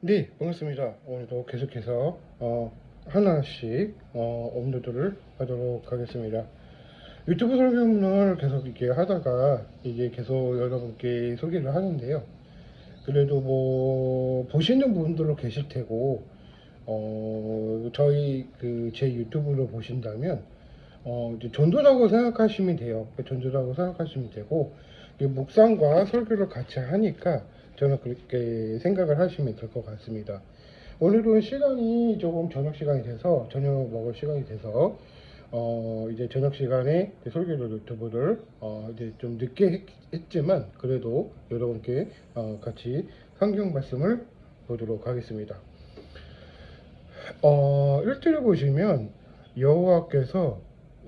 네, 반갑습니다. 오늘도 계속해서 하나씩 업로드를 하도록 하겠습니다. 유튜브 설명을 계속 이렇게 하다가 이제 계속 여러분께 소개를 하는데요. 그래도 뭐 보시는 분들도 계실 테고 저희 제 유튜브로 보신다면 이제 전도라고 생각하시면 돼요. 전도라고 생각하시면 되고, 이게 묵상과 설교를 같이 하니까 저는 그렇게 생각을 하시면 될 것 같습니다. 오늘은 시간이 조금 저녁 시간이 돼서, 저녁 먹을 시간이 돼서, 이제 저녁 시간에 이제 설교를 유튜브를 이제 좀 늦게 했지만, 그래도 여러분께 같이 성경 말씀을 보도록 하겠습니다. 1절을 보시면 여호와께서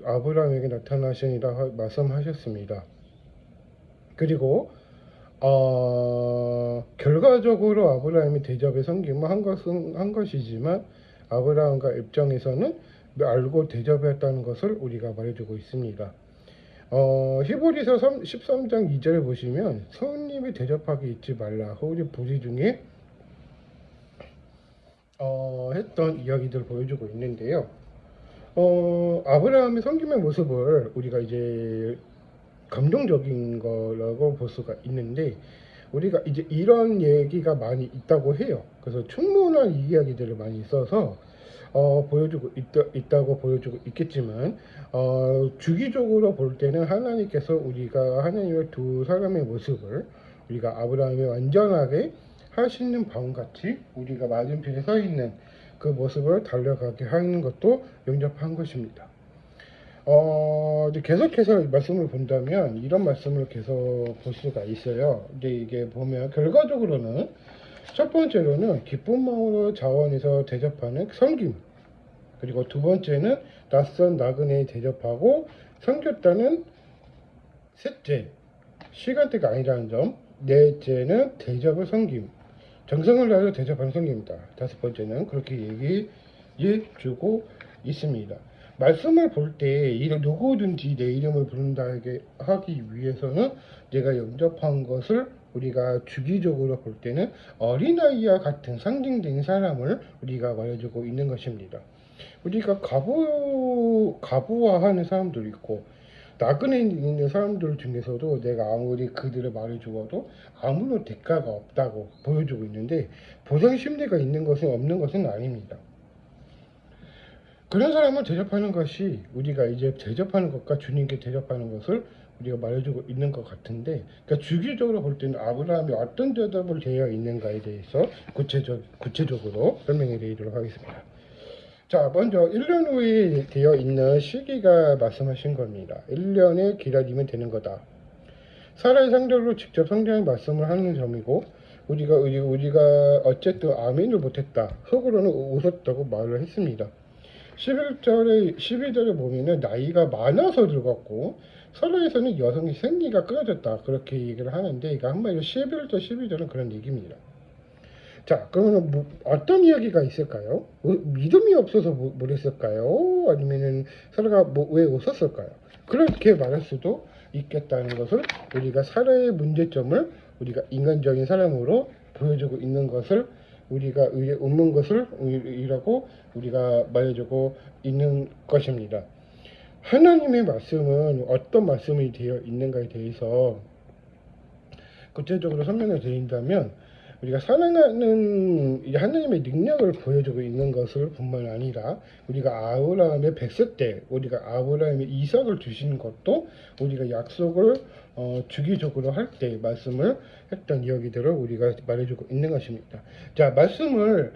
아브라함에게 나타나시니라 말씀하셨습니다. 그리고 결과적으로 아브라함이 대접에 섬김을 한 것이지만 아브라함과 입장에서는 알고 대접했다는 것을 우리가 말해주고 있습니다. 히브리서 13장 2절에 보시면 성님이 대접하기 잊지 말라. 우리 부지 중에 했던 이야기들을 보여주고 있는데요. 아브라함의 섬김의 모습을 우리가 이제 감동적인 거라고 볼 수가 있는데, 우리가 이제 이런 얘기가 많이 있다고 해요. 그래서 충분한 이야기들을 많이 써서 보여주고 있다고 보여주고 있겠지만, 주기적으로 볼 때는 하나님께서 우리가 하나님의 두 사람의 모습을 우리가 아브라함이 완전하게 하시는 바움같이 우리가 맞은편에 서 있는 그 모습을 달려가게 하는 것도 영접한 것입니다. 이제 계속해서 말씀을 본다면 이런 말씀을 계속 볼 수가 있어요. 근데 이게 보면 결과적으로는 첫 번째로는 기쁜 마음으로 자원에서 대접하는 섬김, 그리고 두 번째는 낯선 나그네에 대접하고 섬겼다는 셋째, 시간대가 아니라는 점, 넷째는 대접을 섬김, 정성을 다해서 대접하는 섬김입니다. 다섯 번째는 그렇게 얘기해 주고 있습니다. 말씀을 볼 때 누구든지 내 이름을 부른다 하기 위해서는 내가 영접한 것을 우리가 주기적으로 볼 때는 어린아이와 같은 상징된 사람을 우리가 말해주고 있는 것입니다. 우리가 가부화하는 사람도 있고 나그네 있는 사람들 중에서도 내가 아무리 그들을 말해주어도 아무런 대가가 없다고 보여주고 있는데, 보상 심리가 있는 것은 없는 것은 아닙니다. 그런 사람을 대접하는 것이 우리가 이제 대접하는 것과 주님께 대접하는 것을 우리가 말해주고 있는 것 같은데, 그러니까 주기적으로 볼 때는 아브라함이 어떤 대접을 되어 있는가에 대해서 구체적으로 설명해 드리도록 하겠습니다. 자, 먼저 1년 후에 되어 있는 시기가 말씀하신 겁니다. 1년에 기다리면 되는 거다. 사라의 상대로 직접 성경의 말씀을 하는 점이고, 우리가 어쨌든 아멘을 못했다, 속으로는 웃었다고 말을 했습니다. 12절에 보면은 나이가 많아서 늙었고, 서로에서는 여성의 생리가 끊어졌다, 그렇게 얘기를 하는데, 이거 한마디로 11절 12절은 그런 얘기입니다. 자, 그러면 어떤 이야기가 있을까요? 믿음이 없어서 그랬을까요? 아니면은 서로가 왜 웃었을까요? 그렇게 말할 수도 있겠다는 것을, 우리가 사례의 문제점을 우리가 인간적인 사람으로 보여주고 있는 것을, 우리가 웃는 것을 이라고 우리가 말해주고 있는 것입니다. 하나님의 말씀은 어떤 말씀이 되어 있는가에 대해서 구체적으로 설명을 드린다면, 우리가 사랑하는 하나님의 능력을 보여주고 있는 것을 뿐만 아니라, 우리가 아브라함의 100세 때 우리가 아브라함의 이삭을 주신 것도 우리가 약속을 주기적으로 할 때 말씀을 했던 이야기들을 우리가 말해주고 있는 것입니다. 자, 말씀을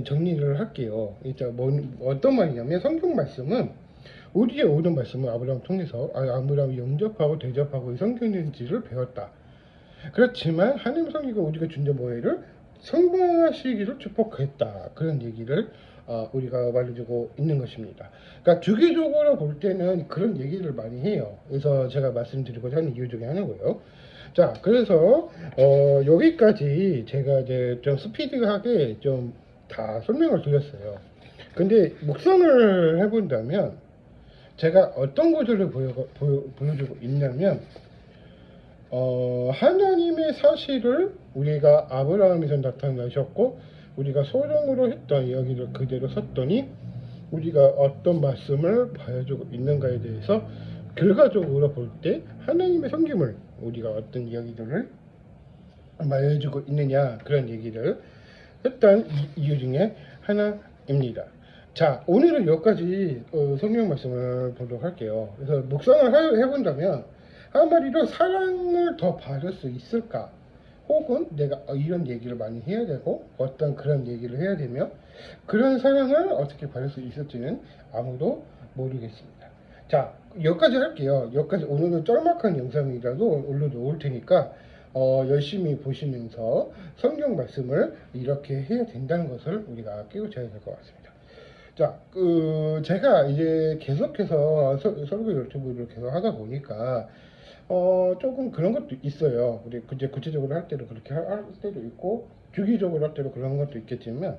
정리를 할게요. 일단 어떤 말이냐면, 성경 말씀은 우리의 오는 말씀을 아브라함 통해서 아브라함이 영접하고 대접하고 성경인지를 배웠다. 그렇지만 하나님 성기가 우리가 준 뭐를 성공하시기를 축복했다, 그런 얘기를 우리가 말해주고 있는 것입니다. 그러니까 주기적으로 볼 때는 그런 얘기를 많이 해요. 그래서 제가 말씀드리고자 하는 이유 중에 하나고요. 자, 그래서 여기까지 제가 이제 좀 스피드하게 좀 다 설명을 드렸어요. 근데 묵상을 해본다면 제가 어떤 구조를 보여주고 있냐면, 하나님의 사실을 우리가 아브라함에서 나타나셨고, 우리가 소정으로 했던 이야기를 그대로 썼더니 우리가 어떤 말씀을 보여주고 있는가에 대해서 결과적으로 볼 때 하나님의 성김을 우리가 어떤 이야기들을 말해주고 있느냐, 그런 얘기를 했던 이유 중에 하나입니다. 자, 오늘은 여기까지 성경 말씀을 보도록 할게요. 그래서 묵상을 해본다면 한마디로 사랑을 더 받을 수 있을까? 혹은 내가 이런 얘기를 많이 해야 되고 어떤 그런 얘기를 해야 되며 그런 사랑을 어떻게 받을 수 있을지는 아무도 모르겠습니다. 자, 여기까지 할게요. 여기까지. 오늘은 짤막한 영상이라도 올려놓을 테니까 열심히 보시면서 성경 말씀을 이렇게 해야 된다는 것을 우리가 깨우쳐야 될 것 같습니다. 자, 제가 이제 계속해서 설교 유튜브를 계속 하다 보니까 조금 그런 것도 있어요. 우리 이제 구체적으로 할 때도 그렇게 할 때도 있고 주기적으로 할 때도 그런 것도 있겠지만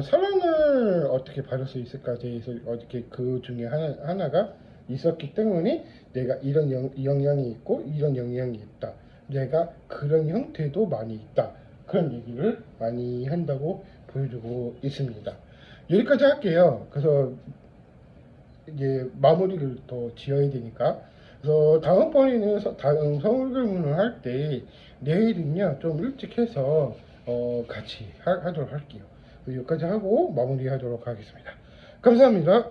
사랑을 어떻게 받을 수 있을까에 대해서 어떻게 그 중에 하나가 있었기 때문에 내가 이런 영향이 있고 이런 영향이 있다. 내가 그런 형태도 많이 있다. 그런 얘기를 많이 한다고 보여주고 있습니다. 여기까지 할게요. 그래서 이제 마무리를 더 지어야 되니까. 그래서 다음번에는 다음 성글문을 할 때 내일은요 좀 일찍 해서 같이 하도록 할게요. 여기까지 하고 마무리하도록 하겠습니다. 감사합니다.